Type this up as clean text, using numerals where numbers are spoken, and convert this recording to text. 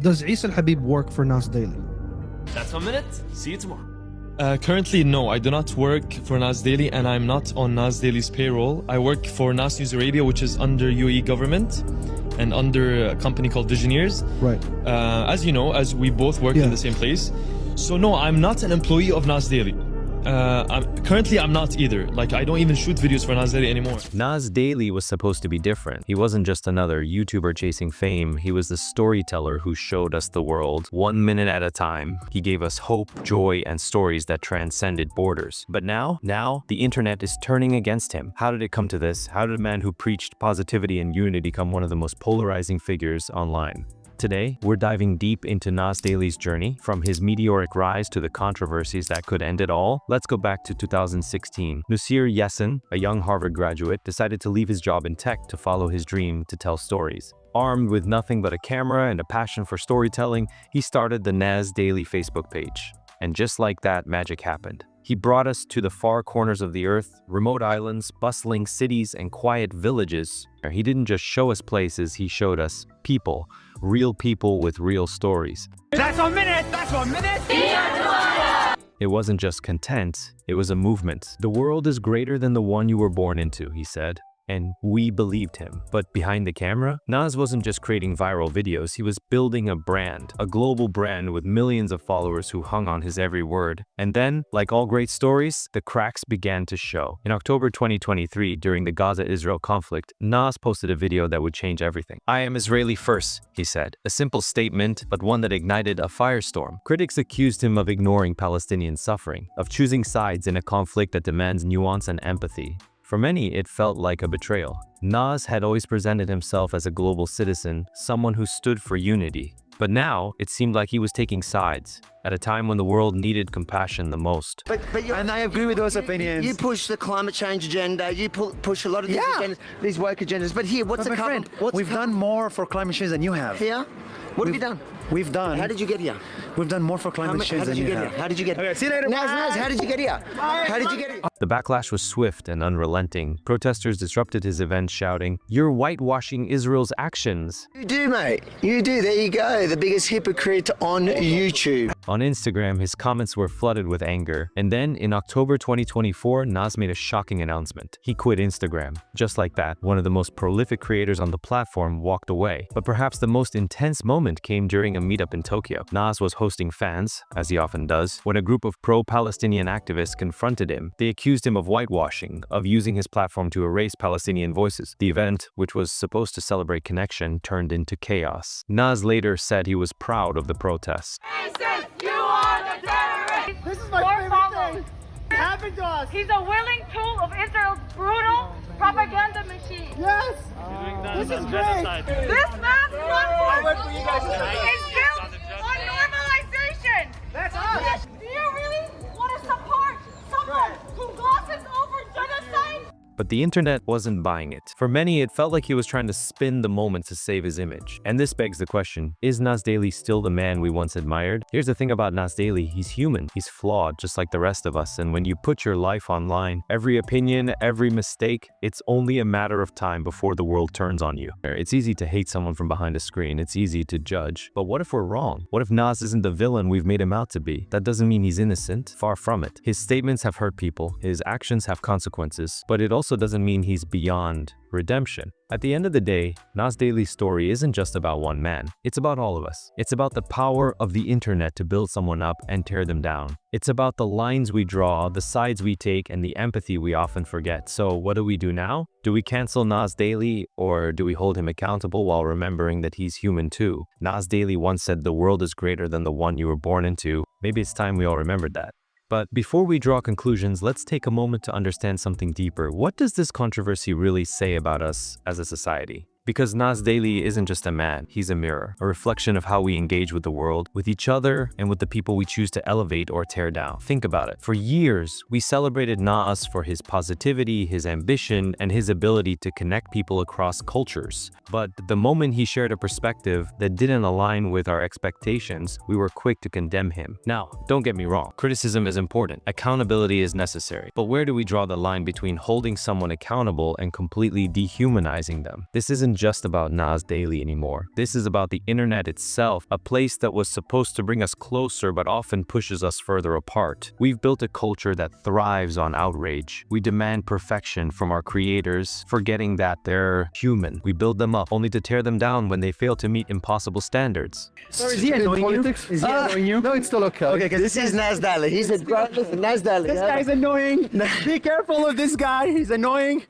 Does Isa Al Habib work for Nas Daily? That's 1 minute. See you tomorrow. Currently, no, I do not work for Nas Daily, and I'm not on Nas Daily's payroll. I work for Nas News Arabia, which is under UAE government and under a company called Visioneers. Right. As you know, as we both work in the same place. So no, I'm not an employee of Nas Daily. Currently, I'm not either. Like, I don't even shoot videos for Nas Daily anymore. Nas Daily was supposed to be different. He wasn't just another YouTuber chasing fame. He was the storyteller who showed us the world 1 minute at a time. He gave us hope, joy, and stories that transcended borders. But now the internet is turning against him. How did it come to this? How did a man who preached positivity and unity become one of the most polarizing figures online? Today, we're diving deep into Nas Daily's journey, from his meteoric rise to the controversies that could end it all. Let's go back to 2016. Nusir Yassin, a young Harvard graduate, decided to leave his job in tech to follow his dream to tell stories. Armed with nothing but a camera and a passion for storytelling, he started the Nas Daily Facebook page. And just like that, magic happened. He brought us to the far corners of the earth, remote islands, bustling cities, and quiet villages. He didn't just show us places, he showed us people. Real people with real stories. That's 1 minute. That's 1 minute. It wasn't just content, it was a movement. The world is greater than the one you were born into, he said. And we believed him. But behind the camera, Nas wasn't just creating viral videos, he was building a brand, a global brand with millions of followers who hung on his every word. And then, like all great stories, the cracks began to show. In October 2023, during the Gaza-Israel conflict, Nas posted a video that would change everything. "I am Israeli first," he said. A simple statement, but one that ignited a firestorm. Critics accused him of ignoring Palestinian suffering, of choosing sides in a conflict that demands nuance and empathy. For many, it felt like a betrayal. Nas had always presented himself as a global citizen, someone who stood for unity. But now, it seemed like he was taking sides, at a time when the world needed compassion the most. And I agree with those opinions. You push the climate change agenda, you push a lot of these agendas, these woke agendas. But here, what's But the my carbon? friend, we've done more for climate change than you have. Here? What have you done? We've done. How did you get here? We've done more for climate change than you have. How did you get here? Okay, see you later. Naz, how did you get here? How did you get here? The backlash was swift and unrelenting. Protesters disrupted his event, shouting, "You're whitewashing Israel's actions." You do, mate. You do. There you go. The biggest hypocrite on YouTube. On Instagram, his comments were flooded with anger. And then, in October 2024, Nas made a shocking announcement. He quit Instagram. Just like that, one of the most prolific creators on the platform walked away. But perhaps the most intense moment came during a meetup in Tokyo. Nas was hosting fans, as he often does, when a group of pro-Palestinian activists confronted him. They accused him of whitewashing, of using his platform to erase Palestinian voices. The event, which was supposed to celebrate connection, turned into chaos. Nas later said he was proud of the protests. ISIS, you are the terrorist! This is my favorite thing. It happened to us. He's a willing tool of Israel's brutal propaganda machine. Yes. This is great. This man's platform is built on normalization. That's us. Do you really want to support someone who glosses over genocide? But the internet wasn't buying it. For many, it felt like he was trying to spin the moment to save his image. And this begs the question, is Nas Daily still the man we once admired? Here's the thing about Nas Daily, he's human. He's flawed, just like the rest of us. And when you put your life online, every opinion, every mistake, it's only a matter of time before the world turns on you. It's easy to hate someone from behind a screen. It's easy to judge. But what if we're wrong? What if Nas isn't the villain we've made him out to be? That doesn't mean he's innocent. Far from it. His statements have hurt people. His actions have consequences. But it also doesn't mean he's beyond redemption. At the end of the day, Nas Daily's story isn't just about one man. It's about all of us. It's about the power of the internet to build someone up and tear them down. It's about the lines we draw, the sides we take, and the empathy we often forget. So what do we do now? Do we cancel Nas Daily, or do we hold him accountable while remembering that he's human too? Nas Daily once said the world is greater than the one you were born into. Maybe it's time we all remembered that. But before we draw conclusions, let's take a moment to understand something deeper. What does this controversy really say about us as a society? Because Nas Daily isn't just a man, he's a mirror, a reflection of how we engage with the world, with each other, and with the people we choose to elevate or tear down. Think about it. For years, we celebrated Nas for his positivity, his ambition, and his ability to connect people across cultures. But the moment he shared a perspective that didn't align with our expectations, we were quick to condemn him. Now, don't get me wrong, criticism is important, accountability is necessary. But where do we draw the line between holding someone accountable and completely dehumanizing them? This isn't isn't just about Nas Daily anymore. This is about the internet itself, a place that was supposed to bring us closer but often pushes us further apart. We've built a culture that thrives on outrage. We demand perfection from our creators, forgetting that they're human. We build them up only to tear them down when they fail to meet impossible standards. So is he annoying you? Is he annoying you? No, it's still okay. Okay, This is Nas Daily. He's a listen, Nas Daily. This guy's annoying. Be careful of this guy. He's annoying.